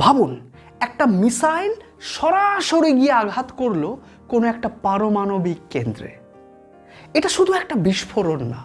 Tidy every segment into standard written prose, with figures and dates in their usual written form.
ভাবুন, একটা মিসাইল সরাসরি গিয়ে আঘাত করলো কোনো একটা পারমাণবিক কেন্দ্রে। এটা শুধু একটা বিস্ফোরণ না,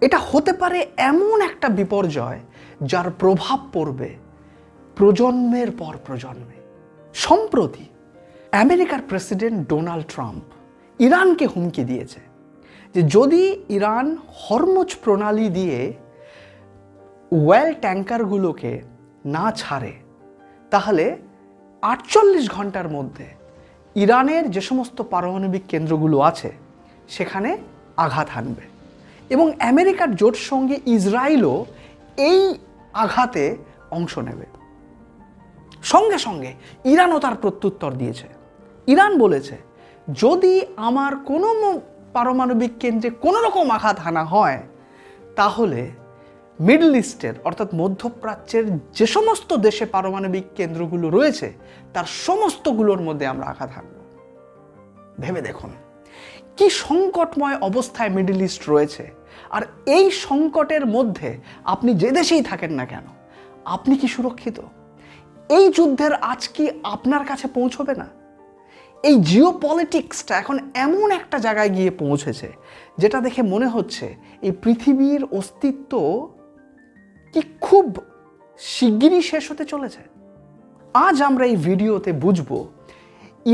এটা হতে পারে এমন একটা বিপর্যয় যার প্রভাব পড়বে প্রজন্মের পর প্রজন্মে। সম্প্রতি আমেরিকার প্রেসিডেন্ট ডোনাল্ড ট্রাম্প ইরানকে হুমকি দিয়েছে যে যদি ইরান হরমুজ প্রণালী দিয়ে ওয়েল ট্যাঙ্কারগুলোকে না ছাড়ে তাহলে 48 ঘন্টার মধ্যে ইরানের যে সমস্ত পারমাণবিক কেন্দ্রগুলো আছে সেখানে আঘাত হানবে। এবং আমেরিকার জোট সঙ্গে ইসরায়েলও এই আঘাতে অংশ নেবে। সঙ্গে সঙ্গে ইরানও তার প্রত্যুত্তর দিয়েছে। ইরান বলেছে যদি আমার কোনো পারমাণবিক কেন্দ্রে কোনো রকম আঘাত হানা হয় তাহলে মিডল ইস্টের অর্থাৎ মধ্যপ্রাচ্যের যে সমস্ত দেশে পারমাণবিক কেন্দ্রগুলো রয়েছে তার সমস্তগুলোর মধ্যে আমরা আঘাত হানব। ভেবে দেখুন কি সংকটময় অবস্থায় মিডল ইস্ট রয়েছে। আর এই সংকটের মধ্যে আপনি যে দেশেই থাকেন না কেন, আপনি কি সুরক্ষিত? এই যুদ্ধের আজ কি আপনার কাছে পৌঁছবে না? এই জিওপলিটিক্সটা এখন এমন একটা জায়গায় গিয়ে পৌঁছেছে যেটা দেখে মনে হচ্ছে এই পৃথিবীর অস্তিত্ব কি খুব শিগগিরই শেষ হতে চলেছে। আজ আমরা এই ভিডিওতে বুঝব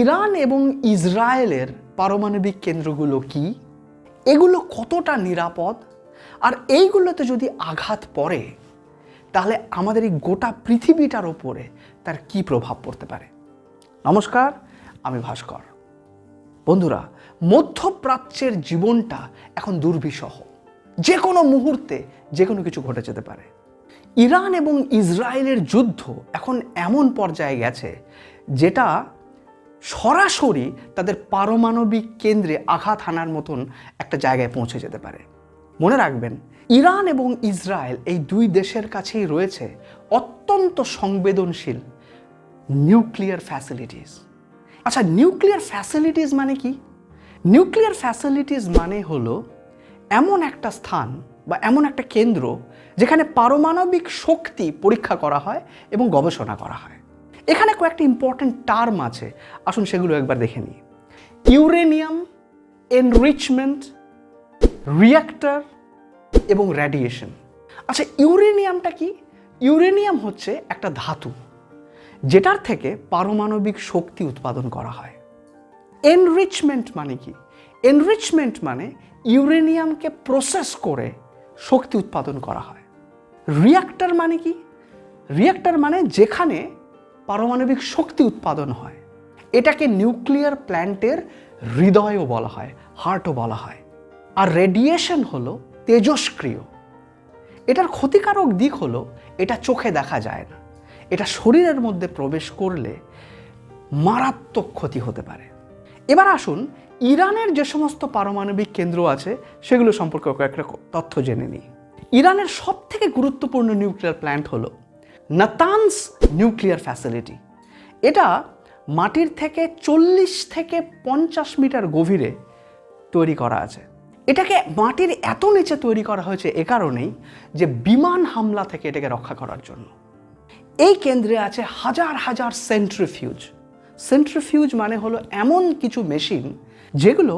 ইরান এবং ইসরায়েলের পারমাণবিক কেন্দ্রগুলো কি, এগুলো কতটা নিরাপদ, আর এইগুলোতে যদি আঘাত পড়ে তাহলে আমাদের এই গোটা পৃথিবীটার ওপরে তার কি প্রভাব পড়তে পারে। নমস্কার, আমি ভাস্কর। বন্ধুরা, মধ্যপ্রাচ্যের জীবনটা এখন দুর্বিষহ। যে কোনো মুহূর্তে যে কোনো কিছু ঘটে যেতে পারে। ইরান এবং ইসরায়েলের যুদ্ধ এখন এমন পর্যায়ে গেছে যেটা সরাসরি তাদের পারমাণবিক কেন্দ্রে আঘাত হানার মতন একটা জায়গায় পৌঁছে যেতে পারে। মনে রাখবেন, ইরান এবং ইসরায়েল এই দুই দেশের কাছেই রয়েছে অত্যন্ত সংবেদনশীল নিউক্লিয়ার ফ্যাসিলিটিস। আচ্ছা, নিউক্লিয়ার ফ্যাসিলিটিস মানে কি? নিউক্লিয়ার ফ্যাসিলিটিস মানে হলো এমন একটা স্থান বা এমন একটা কেন্দ্র যেখানে পারমাণবিক শক্তি পরীক্ষা করা হয় এবং গবেষণা করা হয়। এখানে কয়েকটি ইম্পর্টেন্ট টার্ম আছে, আসুন সেগুলো একবার দেখে নিই। ইউরেনিয়াম, এনরিচমেন্ট, রিঅ্যাক্টর এবং রেডিয়েশন। আচ্ছা, ইউরেনিয়ামটা কি? ইউরেনিয়াম হচ্ছে একটা ধাতু যেটার থেকে পারমাণবিক শক্তি উৎপাদন করা হয়। এনরিচমেন্ট মানে কি? এনরিচমেন্ট মানে ইউরেনিয়ামকে প্রসেস করে শক্তি উৎপাদন করা হয়। রিঅ্যাক্টর মানে কি? রিঅ্যাক্টর মানে যেখানে পারমাণবিক শক্তি উৎপাদন হয়। এটাকে নিউক্লিয়ার প্ল্যান্টের হৃদয়ও বলা হয়, হার্টও বলা হয়। আর রেডিয়েশন হলো তেজস্ক্রিয়। এটার ক্ষতিকারক দিক হলো এটা চোখে দেখা যায় না, এটা শরীরের মধ্যে প্রবেশ করলে মারাত্মক ক্ষতি হতে পারে। এবার আসুন ইরানের যে সমস্ত পারমাণবিক কেন্দ্র আছে সেগুলো সম্পর্কে কয়েকটা তথ্য জেনে নিই। ইরানের সব থেকে গুরুত্বপূর্ণ নিউক্লিয়ার প্ল্যান্ট হলো নাতানস নিউক্লিয়ার ফ্যাসিলিটি। এটা মাটির থেকে 40 থেকে 50 মিটার গভীরে তৈরি করা আছে। এটাকে মাটির এত নিচে তৈরি করা হয়েছে এ কারণেই যে বিমান হামলা থেকে এটাকে রক্ষা করার জন্য। এই কেন্দ্রে আছে হাজার হাজার সেন্ট্রিফিউজ। সেন্ট্রিফিউজ মানে হলো এমন কিছু মেশিন যেগুলো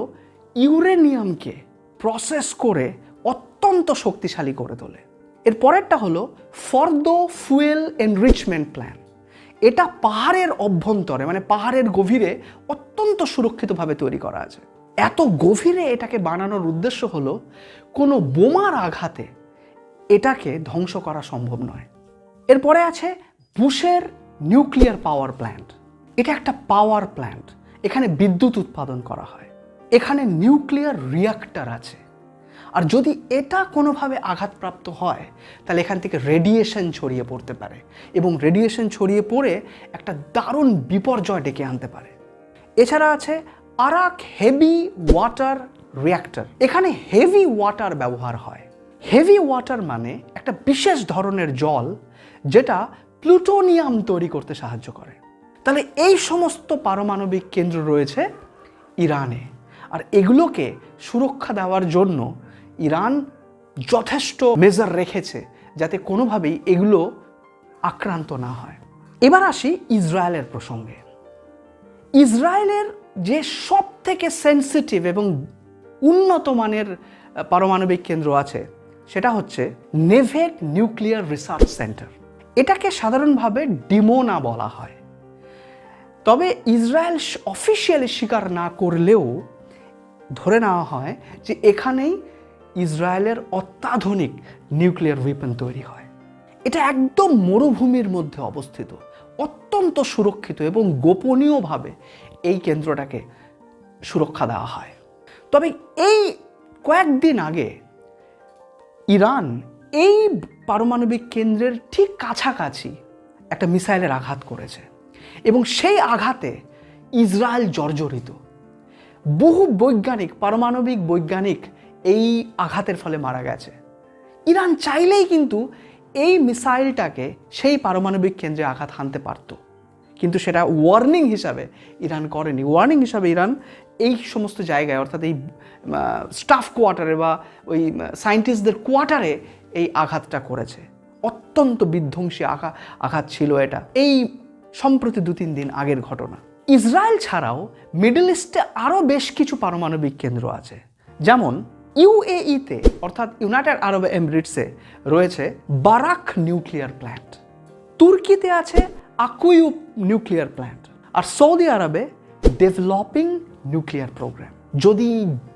ইউরেনিয়ামকে প্রসেস করে অত্যন্ত শক্তিশালী করে তোলে। এর পরেরটা হলো ফর্দো ফুয়েল এনরিচমেন্ট প্ল্যান। এটা পাহাড়ের অভ্যন্তরে মানে পাহাড়ের গভীরে অত্যন্ত সুরক্ষিতভাবে তৈরি করা আছে। এত গভীরে এটাকে বানানোর উদ্দেশ্য হলো কোনো বোমার আঘাতে এটাকে ধ্বংস করা সম্ভব নয়। এরপরে আছে বুশের নিউক্লিয়ার পাওয়ার প্ল্যান্ট। এটা একটা পাওয়ার প্ল্যান্ট, এখানে বিদ্যুৎ উৎপাদন করা হয়। এখানে নিউক্লিয়ার রিঅ্যাক্টর আছে। আর যদি এটা কোনোভাবে আঘাতপ্রাপ্ত হয় তাহলে এখান থেকে রেডিয়েশন ছড়িয়ে পড়তে পারে এবং রেডিয়েশন ছড়িয়ে পড়ে একটা দারুণ বিপর্যয় ডেকে আনতে পারে। এছাড়া আছে আরাক হেভি ওয়াটার রিঅ্যাক্টর। এখানে হেভি ওয়াটার ব্যবহার হয়। হেভি ওয়াটার মানে একটা বিশেষ ধরনের জল যেটা প্লুটোনিয়াম তৈরি করতে সাহায্য করে। তাহলে এই সমস্ত পারমাণবিক কেন্দ্র রয়েছে ইরানে, আর এগুলোকে সুরক্ষা দেওয়ার জন্য ইরান যথেষ্ট মেজার রেখেছে যাতে কোনোভাবেই এগুলো আক্রান্ত না হয়। এবার আসি ইসরায়েলের প্রসঙ্গে। ইসরায়েলের যে সব থেকে সেন্সিটিভ এবং উন্নত মানের পারমাণবিক কেন্দ্র আছে সেটা হচ্ছে নেভেক নিউক্লিয়ার রিসার্চ সেন্টার। এটাকে সাধারণভাবে ডিমোনা বলা হয়, তবে ইসরায়েল অফিসিয়ালি স্বীকার না করলেও ধরে নেওয়া হয় যে এখানেই ইসরায়েলের অত্যাধুনিক নিউক্লিয়ার ওয়েপন তৈরি হয়। এটা একদম মরুভূমির মধ্যে অবস্থিত, অত্যন্ত সুরক্ষিত এবং গোপনীয়ভাবে এই কেন্দ্রটাকে সুরক্ষা দেওয়া হয়। তবে এই কয়েকদিন আগে ইরান এই পারমাণবিক কেন্দ্রের ঠিক কাছাকাছি একটা মিসাইলের আঘাত করেছে এবং সেই আঘাতে ইসরায়েল জর্জরিত। বহু বৈজ্ঞানিক, পারমাণবিক বৈজ্ঞানিক এই আঘাতের ফলে মারা গেছে। ইরান চাইলেই কিন্তু এই মিসাইলটাকে সেই পারমাণবিক কেন্দ্রে আঘাত হানতে পারত, কিন্তু সেটা ওয়ার্নিং হিসাবে ইরান করেনি। ওয়ার্নিং হিসাবে ইরান এই সমস্ত জায়গায়, অর্থাৎ এই স্টাফ কোয়ার্টারে বা ওই সায়েন্টিস্টদের কোয়ার্টারে এই আঘাতটা করেছে। অত্যন্ত বিধ্বংসী আঘাত ছিল এটা। এই সম্প্রতি 2-3 দিন আগের ঘটনা। ইসরায়েল ছাড়াও মিডল ইস্টে আরও বেশ কিছু পারমাণবিক কেন্দ্র আছে। যেমন ইউএইতে অর্থাৎ ইউনাইটেড আরব এমিরেটসে রয়েছে বারাক নিউক্লিয়ার প্ল্যান্ট, তুর্কিতে আছে আকুইউ নিউক্লিয়ার প্ল্যান্ট, আর সৌদি আরবে ডেভেলপিং নিউক্লিয়ার প্রোগ্রাম। যদি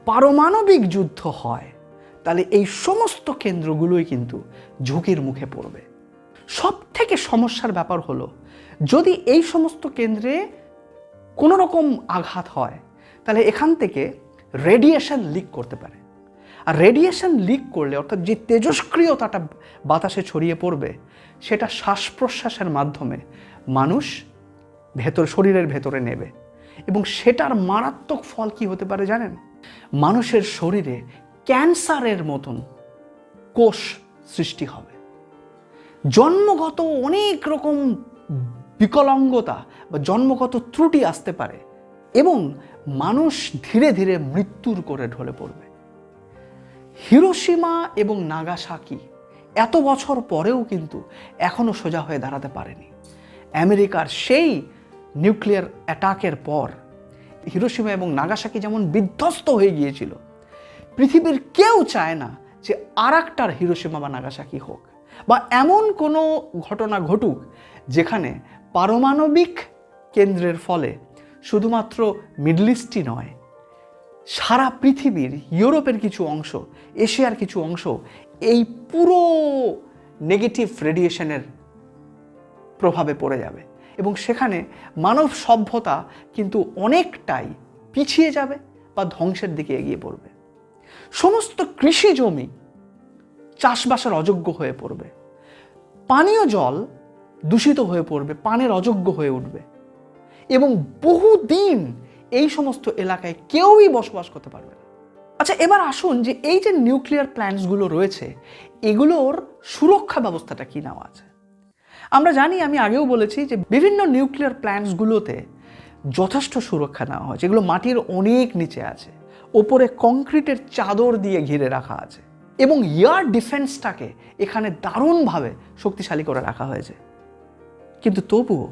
পারমাণবিক যুদ্ধ হয় তাহলে এই সমস্ত কেন্দ্রগুলোই কিন্তু ঝুঁকির মুখে পড়বে। সব থেকে সমস্যার ব্যাপার হলো, যদি এই সমস্ত কেন্দ্রে কোনো রকম আঘাত হয় তাহলে এখান থেকে রেডিয়েশন লিক করতে পারে। আর রেডিয়েশন লিক করলে, অর্থাৎ যে তেজস্ক্রিয়তাটা বাতাসে ছড়িয়ে পড়বে, সেটা শ্বাস প্রশ্বাসের মাধ্যমে মানুষ শরীরের ভেতরে নেবে এবং সেটার মারাত্মক ফল কি হতে পারে জানেন? মানুষের শরীরে ক্যান্সারের মতন কোষ সৃষ্টি হবে, জন্মগত অনেক রকম বিকলাঙ্গতা বা জন্মগত ত্রুটি আসতে পারে এবং মানুষ ধীরে ধীরে মৃত্যুর করে ঢলে পড়বে। হিরোশিমা এবং নাগাসাকি এত বছর পরেও কিন্তু এখনো সোজা হয়ে দাঁড়াতে পারেনি। আমেরিকার সেই নিউক্লিয়ার অ্যাটাকের পর হিরোশিমা এবং নাগাসাকি যেমন বিধ্বস্ত হয়ে গিয়েছিল, পৃথিবীর কেউ চায় না যে আর একটার হিরোশিমা বা নাগাসাকি হোক, বা এমন কোনো ঘটনা ঘটুক যেখানে পারমাণবিক কেন্দ্রের ফলে শুধুমাত্র মিডল ইস্টই নয়, সারা পৃথিবীর, ইউরোপের কিছু অংশ, এশিয়ার কিছু অংশ এই পুরো নেগেটিভ রেডিয়েশনের প্রভাবে পড়ে যাবে এবং সেখানে মানব সভ্যতা কিন্তু অনেকটাই পিছিয়ে যাবে বা ধ্বংসের দিকে এগিয়ে পড়বে। সমস্ত কৃষি জমি চাষবাসের অযোগ্য হয়ে পড়বে, পানীয় জল দূষিত হয়ে পড়বে, পানের অযোগ্য হয়ে উঠবে এবং বহুদিন এই সমস্ত এলাকায় কেউই বসবাস করতে পারবে না। আচ্ছা, এবার আসুন যে এই যে নিউক্লিয়ার প্ল্যান্টসগুলো রয়েছে, এগুলোর সুরক্ষা ব্যবস্থাটা কি নেওয়া আছে। আমরা জানি, আমি আগেও বলেছি যে বিভিন্ন নিউক্লিয়ার প্ল্যান্টসগুলোতে যথেষ্ট সুরক্ষা নেওয়া হয়, যেগুলো মাটির অনেক নিচে আছে, ওপরে কংক্রিটের চাদর দিয়ে ঘিরে রাখা আছে এবং এয়ার ডিফেন্সটাকে এখানে দারুণভাবে শক্তিশালী করে রাখা হয়েছে। কিন্তু তবুও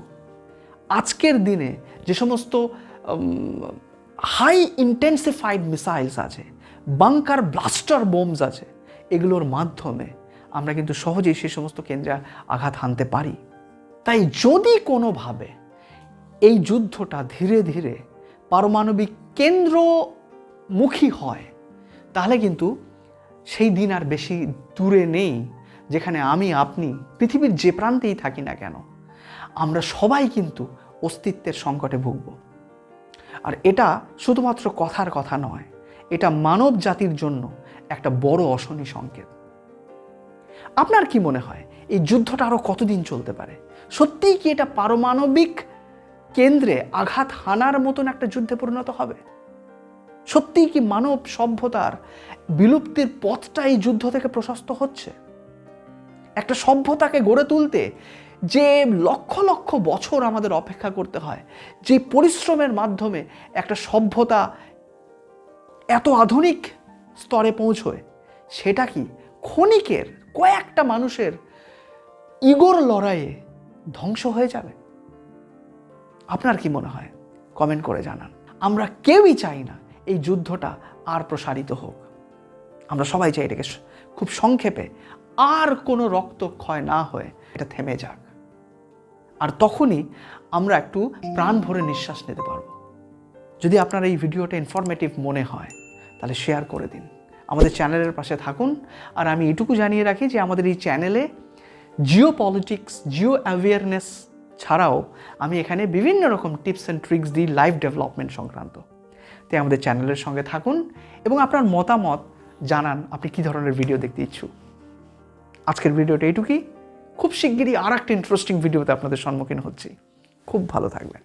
আজকের দিনে যে সমস্ত হাই ইন্টেন্সিফাইড মিসাইলস আছে, বাংকার ব্লাস্টার বোমস আছে, এগুলোর মাধ্যমে আমরা কিন্তু সহজেই সেই সমস্ত কেন্দ্রে আঘাত হানতে পারি। তাই যদি কোনোভাবে এই যুদ্ধটা ধীরে ধীরে পারমাণবিক কেন্দ্রমুখী হয়, তাহলে কিন্তু সেই দিন আর বেশি দূরে নেই যেখানে আমি, আপনি, পৃথিবীর যে প্রান্তেই থাকি না কেন, আমরা সবাই কিন্তু অস্তিত্বের সংকটে ভুগব। আর এটা শুধুমাত্র কথার কথা নয়, এটা মানব জাতির জন্য একটা বড় অশনি সংকেত। আপনার কি মনে হয় এই যুদ্ধটা আরো কতদিন চলতে পারে? সত্যিই কি এটা পারমাণবিক কেন্দ্রে আঘাত হানার মতন একটা যুদ্ধে পরিণত হবে? সত্যিই কি মানব সভ্যতার বিলুপ্তির পথটা এই যুদ্ধ থেকে প্রশস্ত হচ্ছে? একটা সভ্যতাকে গড়ে তুলতে যে লক্ষ লক্ষ বছর আমাদের অপেক্ষা করতে হয়, যে পরিশ্রমের মাধ্যমে একটা সভ্যতা এত আধুনিক স্তরে পৌঁছয়, সেটা কি ক্ষণিকের কয়েকটা মানুষের ইগোর লড়াইয়ে ধ্বংস হয়ে যাবে? আপনার কি মনে হয়? কমেন্ট করে জানান। আমরা কেউই চাই না এই যুদ্ধটা আর প্রসারিত হোক। আমরা সবাই চাই এটাকে খুব সংক্ষেপে আর কোনো রক্তক্ষয় না হয়ে এটা থেমে যাক। আর তখনই আমরা একটু প্রাণ ভরে নিঃশ্বাস নিতে পারবো। যদি আপনার এই ভিডিওটা ইনফরমেটিভ মনে হয় তাহলে শেয়ার করে দিন, আমাদের চ্যানেলের পাশে থাকুন। আর আমি এটুকু জানিয়ে রাখি যে আমাদের এই চ্যানেলে জিও পলিটিক্স, জিও অ্যাওয়ারনেস ছাড়াও আমি এখানে বিভিন্ন রকম টিপস অ্যান্ড ট্রিক্স দিই লাইফ ডেভেলপমেন্ট সংক্রান্ত। তাই আমাদের চ্যানেলের সঙ্গে থাকুন এবং আপনার মতামত জানান আপনি কী ধরনের ভিডিও দেখতে ইচ্ছুক। আজকের ভিডিওটা এইটুকুই। খুব শিগগিরই আর একটা ইন্টারেস্টিং ভিডিওতে আপনাদের সম্মুখীন হচ্ছি। খুব ভালো থাকবেন।